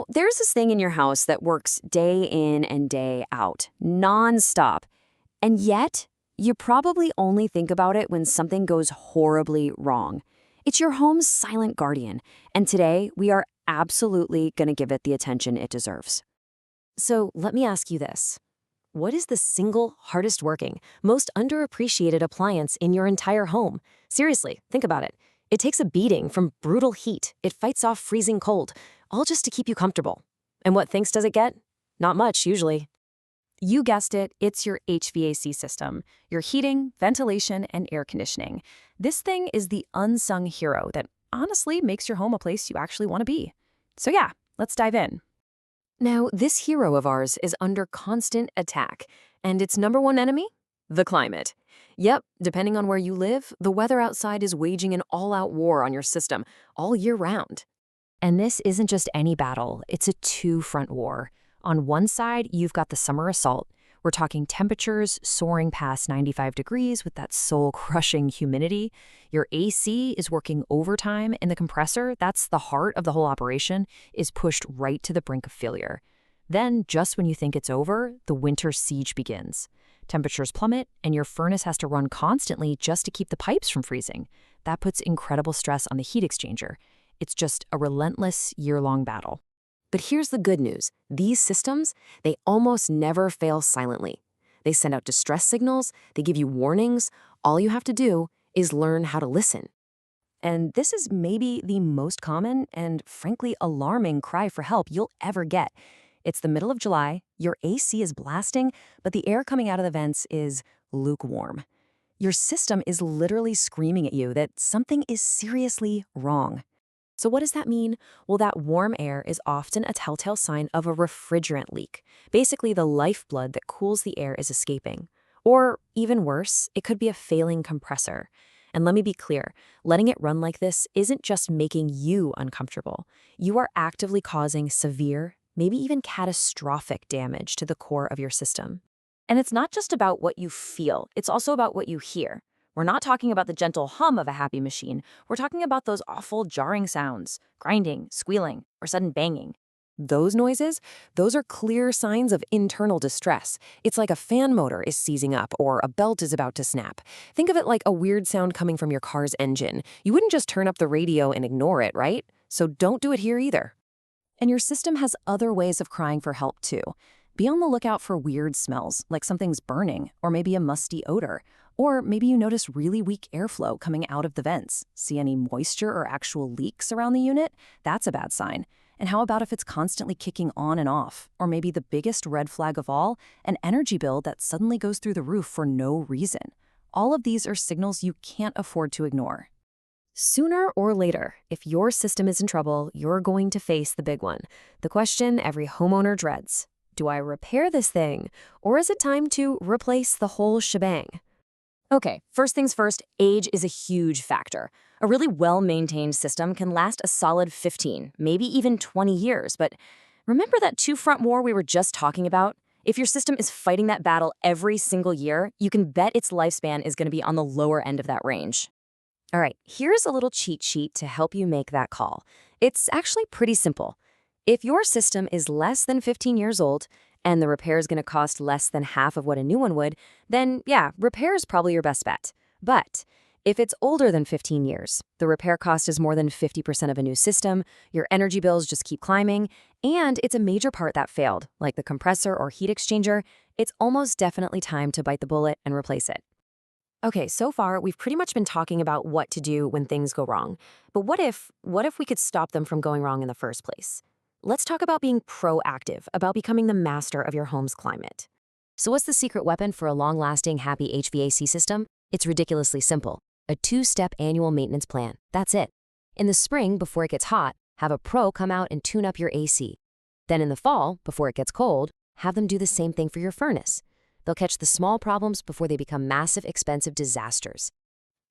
There's this thing in your house that works day in and day out, nonstop. And yet, you probably only think about it when something goes horribly wrong. It's your home's silent guardian, and today we are absolutely going to give it the attention it deserves. So let me ask you this. What is the single hardest working, most underappreciated appliance in your entire home? Seriously, think about it. It takes a beating from brutal heat. It fights off freezing cold, all just to keep you comfortable. And what thanks does it get? Not much, usually. You guessed it, it's your HVAC system, your heating, ventilation, and air conditioning. This thing is the unsung hero that honestly makes your home a place you actually want to be. So yeah, let's dive in. Now, this hero of ours is under constant attack, and its number one enemy? The climate. Yep, depending on where you live, the weather outside is waging an all-out war on your system all year round. And this isn't just any battle, it's a two-front war. On one side, you've got the summer assault. We're talking temperatures soaring past 95 degrees with that soul-crushing humidity. Your AC is working overtime, and the compressor, that's the heart of the whole operation, is pushed right to the brink of failure. Then, just when you think it's over, the winter siege begins. Temperatures plummet, and your furnace has to run constantly just to keep the pipes from freezing. That puts incredible stress on the heat exchanger. It's just a relentless, year-long battle. But here's the good news. These systems, they almost never fail silently. They send out distress signals, they give you warnings. All you have to do is learn how to listen. And this is maybe the most common and, frankly, alarming cry for help you'll ever get. It's the middle of July, your AC is blasting, but the air coming out of the vents is lukewarm. Your system is literally screaming at you that something is seriously wrong. So what does that mean? Well, that warm air is often a telltale sign of a refrigerant leak. Basically, the lifeblood that cools the air is escaping. Or, even worse, it could be a failing compressor. And let me be clear, letting it run like this isn't just making you uncomfortable. You are actively causing severe, maybe even catastrophic damage to the core of your system. And it's not just about what you feel, it's also about what you hear. We're not talking about the gentle hum of a happy machine. We're talking about those awful jarring sounds, grinding, squealing, or sudden banging. Those noises, those are clear signs of internal distress. It's like a fan motor is seizing up or a belt is about to snap. Think of it like a weird sound coming from your car's engine. You wouldn't just turn up the radio and ignore it, right? So don't do it here either. And your system has other ways of crying for help too. Be on the lookout for weird smells, like something's burning, or maybe a musty odor. Or maybe you notice really weak airflow coming out of the vents. See any moisture or actual leaks around the unit? That's a bad sign. And how about if it's constantly kicking on and off? Or maybe the biggest red flag of all, an energy bill that suddenly goes through the roof for no reason. All of these are signals you can't afford to ignore. Sooner or later, if your system is in trouble, you're going to face the big one. The question every homeowner dreads. Do I repair this thing? Or is it time to replace the whole shebang? Okay, first things first, age is a huge factor. A really well-maintained system can last a solid 15, maybe even 20 years, but remember that two-front war we were just talking about? If your system is fighting that battle every single year, you can bet its lifespan is going to be on the lower end of that range. All right, here's a little cheat sheet to help you make that call. It's actually pretty simple. If your system is less than 15 years old, and the repair is going to cost less than half of what a new one would, then yeah, repair is probably your best bet. But if it's older than 15 years, the repair cost is more than 50% of a new system, your energy bills just keep climbing, and it's a major part that failed, like the compressor or heat exchanger, it's almost definitely time to bite the bullet and replace it. Okay, so far we've pretty much been talking about what to do when things go wrong. But what if we could stop them from going wrong in the first place? Let's talk about being proactive, about becoming the master of your home's climate. So what's the secret weapon for a long-lasting, happy HVAC system? It's ridiculously simple. A 2-step annual maintenance plan. That's it. In the spring, before it gets hot, have a pro come out and tune up your AC. Then in the fall, before it gets cold, have them do the same thing for your furnace. They'll catch the small problems before they become massive, expensive disasters.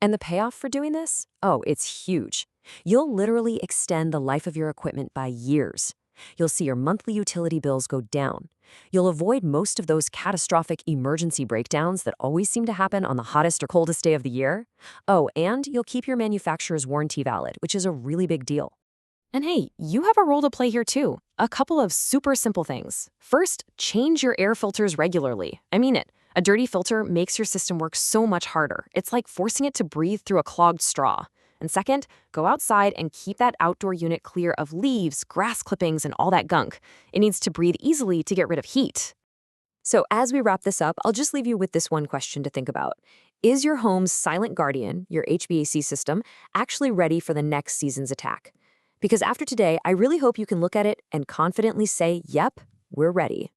And the payoff for doing this? Oh, it's huge. You'll literally extend the life of your equipment by years. You'll see your monthly utility bills go down. You'll avoid most of those catastrophic emergency breakdowns that always seem to happen on the hottest or coldest day of the year. Oh, and you'll keep your manufacturer's warranty valid, which is a really big deal. And hey, you have a role to play here too. A couple of super simple things. First, change your air filters regularly. I mean it. A dirty filter makes your system work so much harder. It's like forcing it to breathe through a clogged straw. And second, go outside and keep that outdoor unit clear of leaves, grass clippings, and all that gunk. It needs to breathe easily to get rid of heat. So as we wrap this up, I'll just leave you with this one question to think about. Is your home's silent guardian, your HVAC system, actually ready for the next season's attack? Because after today, I really hope you can look at it and confidently say, yep, we're ready.